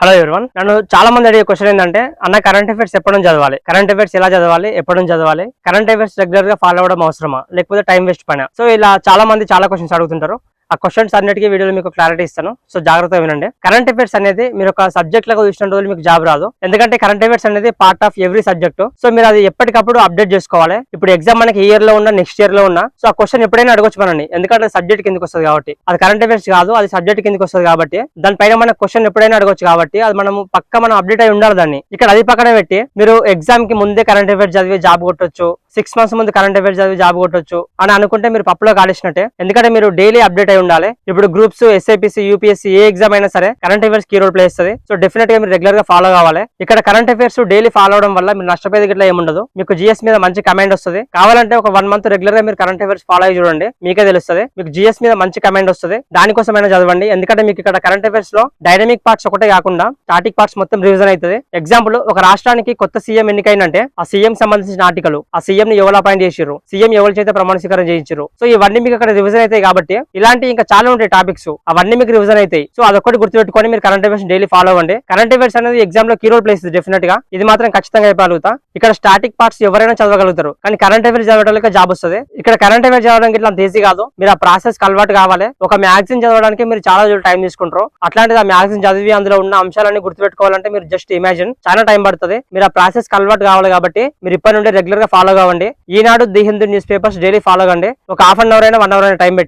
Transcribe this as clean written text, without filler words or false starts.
Hello everyone, నన్ను చాలా మంది అడిగే క్వశ్చన్ ఏంటంటే, అన్న కరెంట్ అఫైర్స్ ఎప్పటి చదవాలి, కరెంట్ అఫైర్స్ ఎలా చదవాలి, ఎప్పటి చదవాలి, కరెంట్ అఫైర్స్ రెగ్యులర్ గా ఫాలో అవ్వడం అవసరమా, లేకపోతే టైం వేస్ట్ పైన. సో ఇలా చాలా మంది చాలా క్వశ్చన్స్ అడుగుతుంటారు. ఆ క్వశ్చన్స్ అన్నిటికీ వీడియోలో మీకు క్లారిటీ ఇస్తాను. సో జాగ్రత్తగా వినండి. కరెంట్ అఫైర్స్ అనేది మీరు ఒక సబ్జెక్ట్ లాగా చూసిన రోజులు మీకు జాబ్ రాదు. ఎందుకంటే కరెంట్ అఫైర్స్ అనేది part of every subject. So మీరు అది ఎప్పటికప్పుడు అప్డేట్ చేసుకోవాలి. ఇప్పుడు ఎగ్జామ్ మనకి ఇయర్ లో ఉన్న నెక్స్ట్ ఇయర్ లో ఉన్న సో ఆ క్వశ్చన్ ఎప్పుడైనా అడగొచ్చు మనని, ఎందుకంటే సబ్జెక్ట్ కిందకి వస్తుంది కాబట్టి. అది కరెంట్ అఫైర్స్ కాదు, అది సబ్జెక్ట్ కిందకి వస్తుంది కాబట్టి దానిపైన మన క్వశ్చన్ ఎప్పుడైనా అడగొచ్చు కాబట్టి అది మనం మనం అప్డేట్ అయి ఉండాలి. దాన్ని ఇక్కడ అది పక్కన పెట్టి మీరు ఎగ్జామ్ కి ముందే కరెంట్ అఫైర్స్ చదివి జాబ్ కొట్టొచ్చు, 6 months ముందు కరెంట్ అఫైర్స్ చదివి జాబ్ కొట్టొచ్చు అని అనుకుంటే మీరు పప్పులో కాలేసినట్టే. ఎందుకంటే మీరు డైలీ అప్డేట్ అయి ఉండాలి. ఇప్పుడు గ్రూప్స్, ఎస్ఐపిసి, యూపీఎస్సీ ఏ ఎగ్జామ్ అయినా సరే current affairs key role play చేస్తుంది. సో డెఫినెట్ గా మీరు రెగ్యులర్ గా ఫాలో కావాలి. ఇక్కడ కరెంట్ అఫైర్స్ డైలీ ఫాలో అవడం వల్ల మీరు నష్టపోయేది గిట్లా ఏముండదు. మీకు జిఎస్ మీద మంచి కమాండ్ వస్తుంది. కావాలంటే ఒక 1 month రెగ్యులర్ గా మీరు కరెంట్ అఫైర్స్ ఫాలో అయ్యి చూడండి, మీకే తెలుస్తుంది. మీకు జిఎస్ మీద మంచి కమాండ్ వస్తుంది. దానికోసమైనా చదవండి. ఎందుకంటే మీకు ఇక్కడ కరెంట్ అఫైర్స్ లో డైనమిక్ పార్ట్స్ ఒకటే కాకుండా స్టాటిక్ పార్ట్స్ మొత్తం రివిజన్ అవుతుంది. ఎగ్జాంపుల్, ఒక రాష్ట్రానికి కొత్త సీఎం ఎన్నికైనంటే ఆ సీఎం సంబంధించిన ఆర్టికల్, ఆ సీఎం ని ఎవరు అపాయింట్ చేసిర్రు, సీఎం ఎవరి చేత ప్రమాణ స్వీకారం చేయించారు, సో ఇవన్నీ మీకు అక్కడ రివిజన్ అవుతాయి. కాబట్టి ఇలాంటి ఇంకా చాలా ఉంటాయి టాపిక్స్, అవన్నీ మీకు రివిజన్ అవుతాయి. సో అదొక్కటి గుర్తుపెట్టుకొని మీరు కరెంట్ అఫైర్స్ డైలీ ఫాలో అవ్వండి. కరెంట్ అఫైర్స్ అనేది ఎగ్జామ్ లో కీ రోల్ ప్లేస్ డెఫినెట్ గా, ఇది మాత్రం ఖచ్చితంగా అయిపోగలుగుతా. ఇక్కడ స్టాటిక్ పార్ట్స్ ఎవరైనా చదవగలుగుతారు, కానీ కరెంట్ అఫైర్స్ చదవడానికి జాబ్ వస్తుంది. ఇక్కడ కరెంట్ అఫైర్స్ చదవడానికి ఇట్లా అంత ఈజీ కాదు. మీరు ఆ ప్రాసెస్ అలవాటు కావాలి. ఒక మ్యాగజైన్ చదవడానికి మీరు చాలా రోజులు టైం తీసుకుంటారు. అట్లాంటిది ఆ మ్యాగజైన్ చదివి అందులో ఉన్న అంశాలన్నీ గుర్తుపెట్టుకోవాలంటే మీరు జస్ట్ ఇమాజిన్ చాలా టైం పడుతుంది. మీరు ఆ ప్రాసెస్ అలవాటు కావాలి కాబట్టి మీరు ఇప్పటి నుండి రెగ్యులర్ గా ఫాలో కావండి. Eenadu, the Hindu news papers daily follow కండి. ఒక ½ hour అయినా 1 hour అయినా టైం పెట్టి